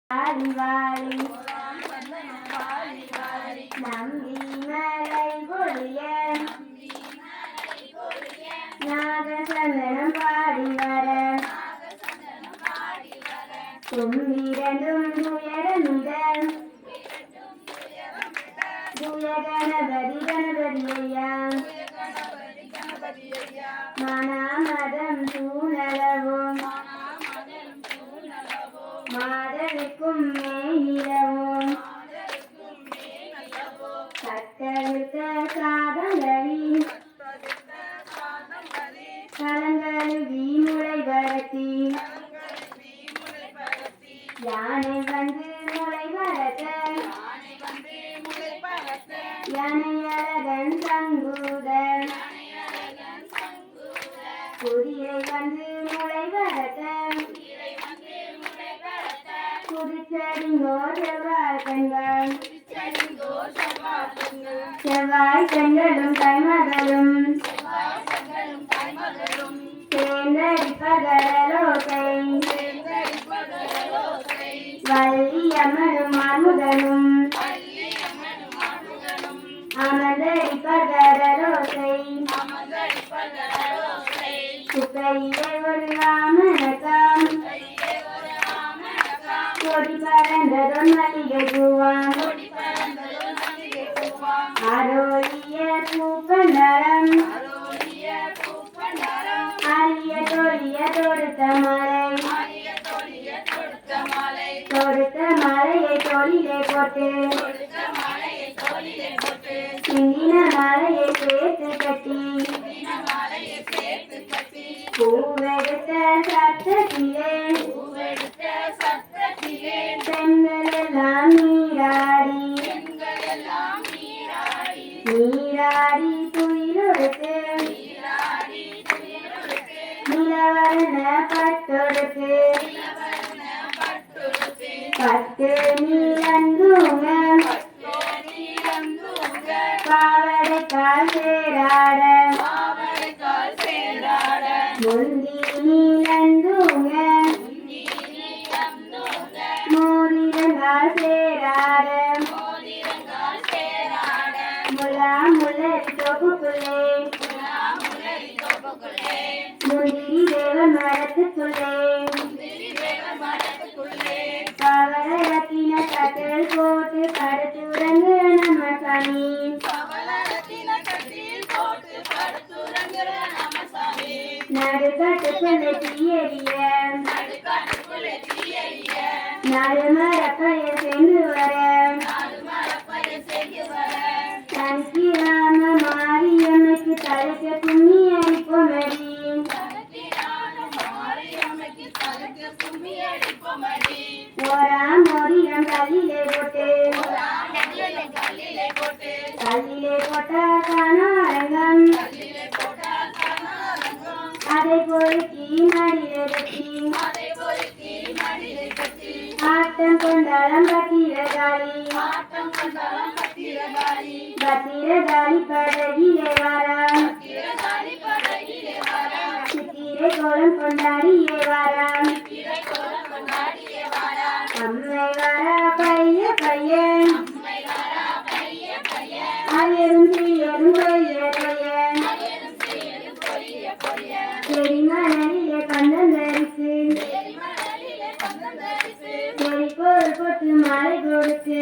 வாரி வாரி நம்பி மலை பொழிய நாகசந்தனம் பாடி வர தும்பிரண்டும் துயரமிட துய கணபதி கணபதியா மனாமதம் தூணளவும் மாதனுக்கும் மேனிலவும் கத்தழுத்த சாதங்களி கலங்கழுவி முளை வரத்தி யானை வந்து முளை வரத்த யானை அழகன் தங்குதன் குதிரை வந்து முளை வரத்த குதிச்சடிங்கோ செவ்வாய் கண்கள் செவ்வாய் கண்களும் கைமகளும் சேர்ந்தடிப்பதலோசை வள்ளியம்மனும் ஆர்முகனும் அமர்ந்தடிப்பதலோசை குப்பையிலே ஒரு ராமனகம் கொடி பறந்ததும் மல்லிகை பூவான் அரோலிய பூப்பண்டரம் அரிய தொழிய தொடுத்த மலையை தொழிலே போட்டு சிந்தின மலையை சேர்த்து கட்டி பூவெடுத்த சத்தத்திலே பெண்கள் எல்லாம் நீராடி துயிலொடுத்து நிலவரண பட்டொடுத்து பட்டு நீலந்தூங்க பாவடைக்கால் சேராட முந்தி நீலந்தூங்க மோதிரங்கால் சேராட முலா முல்லரி தொகுப்புள்ளே முந்திரி தேவன் மரத்துக்குள்ளே பவளரத்தின கட்டல் போட்டு படுத்துறங்கு நம்ம சாமி நடுக்காட்டுக்குள்ளே தீயறிய நடுமரப்பைய சென்று வர சங்கிராம மாரியம்மைக்கு தலைக்க கும்மி அடிப்போமடி ஓராம் மோதிரம் கல்லிலே போட்டு போட்டா காணாரங்கம் அதை பொறுக்கி மடியிலே கட்டி ஆட்டம் கொண்டாடம் பத்திரகாளி படகிலே வாராம் சித்திரை கோலம் கொண்டாடியே வாராம் அம்மை வாரா பைய பையன் அயரும் செய்யரும் கொய்ய செடிமணலிலே பந்தம் தரித்து செடிக்கோள் கொத்து மாலை கொடுத்து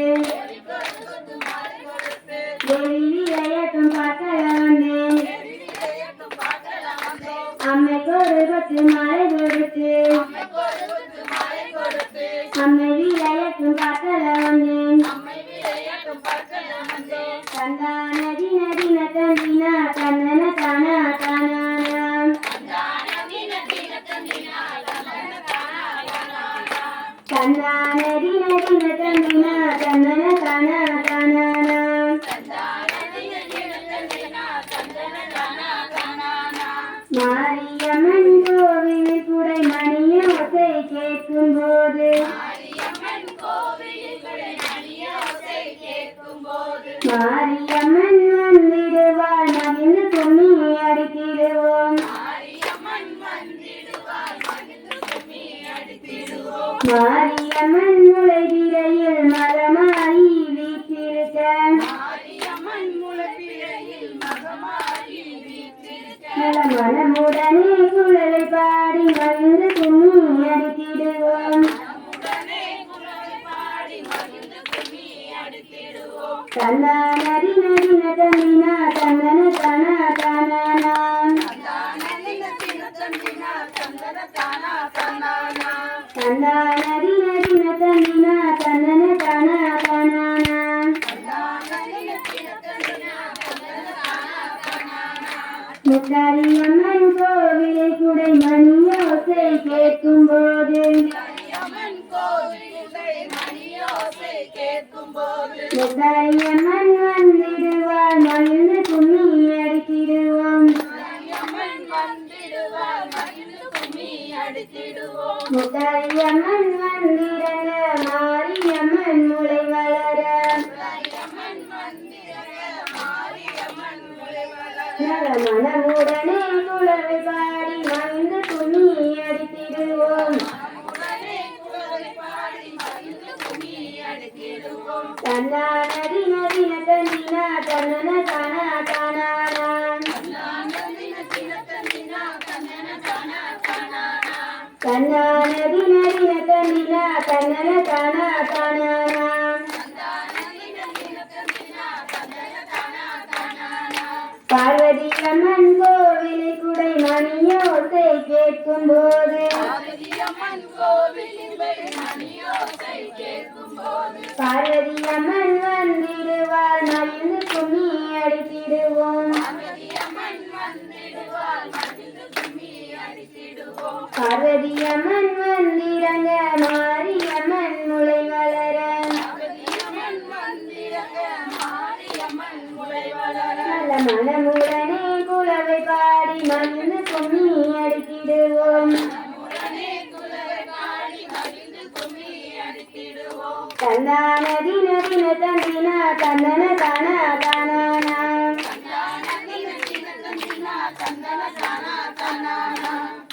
தேவி விளையாட்டும் பார்க்கல வந்தேன் அம்மைக்கு ஒரு கொத்து மாலை கொடுத்து அம்மை விளையாட்டும் பார்க்கல வந்தேன் கந்தான தின தின தந்தினா கந்தன தானா தானானாம் கந்தான தின தின தந்தினா கந்தன தானா தானானாம் மாரியம்மன் கோவில் குடை மணியோசை கேட்கும் போது மாரியம்மன் வந்திடுவாள் மகிழ்ந்து கும்மி அடித்திடுவோம் மாரியம்மன் முளை தன்னானதி நதின தந்தினா தந்தன தானா தானானா தன்னானதி நதின தந்தினா தந்தன தானா தானானா முத்தாரியம்மன் கோவிலை குடை மணியோசை கேட்கும் போது முத்தாரியம்மன் வந்திடுவாள் மகிழ்ந்து கும்மி அடித்திடுவோம் முத்தாரியம்மன் வந்திரங்க மாரியம்மன் முளை வளர மனமுடனே குழவை பாடி மகிழ்ந்து கும்மி அடித்திடுவோம் தன்னானதி நதின தந்தினா தந்தன தானா தானானா தன்னானதி நதின தந்தினா தந்தன தானா தானானா பார்வதி அம்மன் கோவிலை குடை மணியோசை கேட்கும் போது பார்வதி அம்மன் வந்திடுவாள் மகிழ்ந்து கும்மி அடித்திடுவோம் பார்வதி அம்மன் வந்திரங்க மாரியம்மன் முளை வளர நல்ல மனமுடனே குழவை பாடி மகிழ்ந்து கும்மி அடித்திடுவோம் தன்னானதி நதின தந்தினா தந்தன தானா தானானா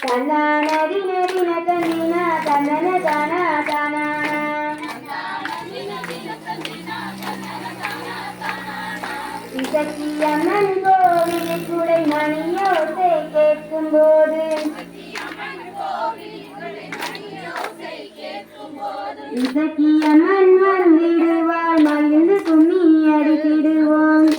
தன்னானதி நதின தந்தினா தந்தன தானா தானானா இசக்கியம்மன் கோவிலை குடை மணியோசை கேட்கும் போது இசக்கியம்மன் வந்திடுவாள் மகிழ்ந்து கும்மி அடித்திடுவோம்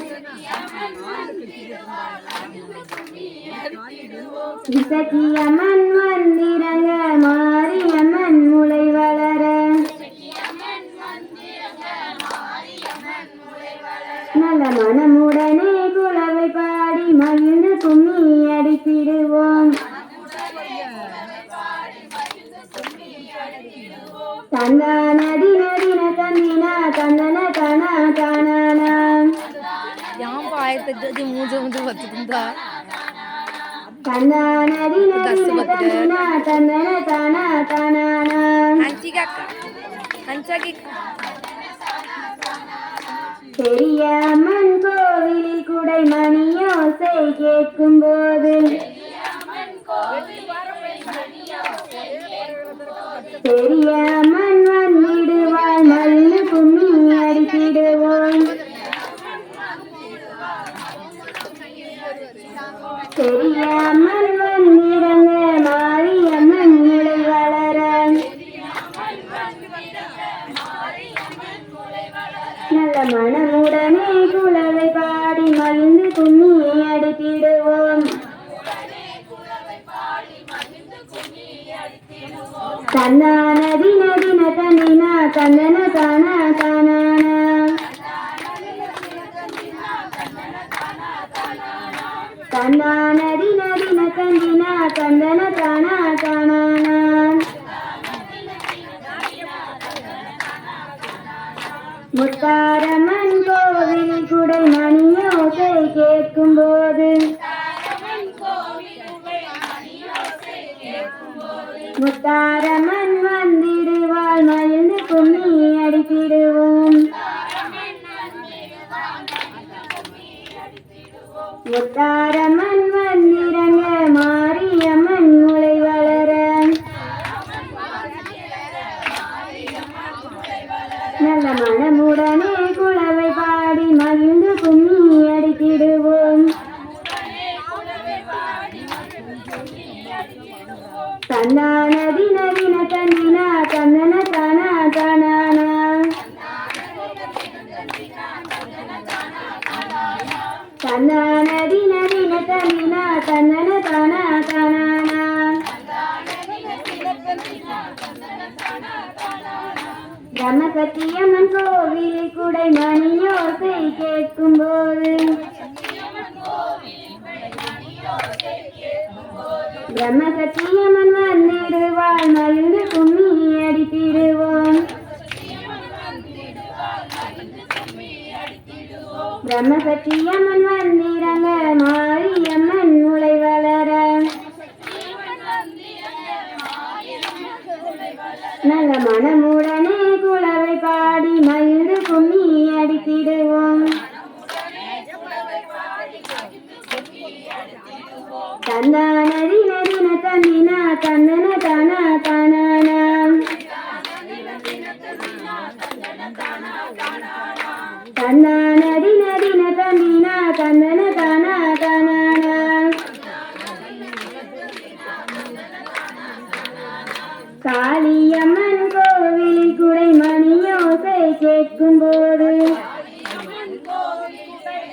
இசக்கியம்மன் வந்திரங்க மாரியம்மன் முளை வளர நல்ல மனமுடனே குழவை பாடி மகிழ்ந்து கும்மி அடித்திடுவோம் தன்னானதி நதின தந்தினா தந்தன தானா தானானா தன்னானதி நதின தந்தினா தந்தன தானா தானானா பெரிய அம்மன் கோவிலில் குடை மணியோசை கேட்கும் போது பெரிய அம்மன் வந்திடுவாள் மல்லு கும்மி அடித்திடுவோம் பெரிய அம்மன் வந்திரங்க மாரியம்மன் முளை வளர நல்ல மனமுடனே குழவை பாடி மகிழ்ந்து கும்மி அடித்திடுவோம் தன்னானதி நதின தந்தினா தந்தன தானா தானானா தன்னானதி நதின தந்தினா தந்தன தானா தானானா முத்தாரம்மன் கோவிலை குடை மணியோசை கேட்கும் போது முத்தாரம்மன் வந்திடுவாள் மகிழ்ந்து கும்மி அடித்திடுவோம் முத்தாரம்மன் வந்திரங்க மாரியம்மன் முளை வளர நல்ல மனமுடனே குழவை பாடி மகிழ்ந்து கும்மி அடித்திடுவோம் தன்னானதி நதின தந்தினா தந்தன தானா தானானா பிரம்மசத்தியம்மன் கோவிலில் குடை மணியோசை கேட்கும் போது பிரம்மசத்தியம்மன் வந்திடுவாள் மகிழ்ந்து கும்மி அடித்திடுவோம் பிரம்மசத்தியம்மன் வந்திரங்க மாரியம்மன் முளை வளர நல்ல மனமுடனே குளவை பாடி மகிழ்ந்து கும்மி அடித்திடுவோம் தந்தானதி நதின தந்தினா தந்தன தானா தானானா தந்தானதி நதின தந்தினா தந்தன தானா தானானா காளியம்மன் கோவிலில் குடை மணியோசை கேட்கும்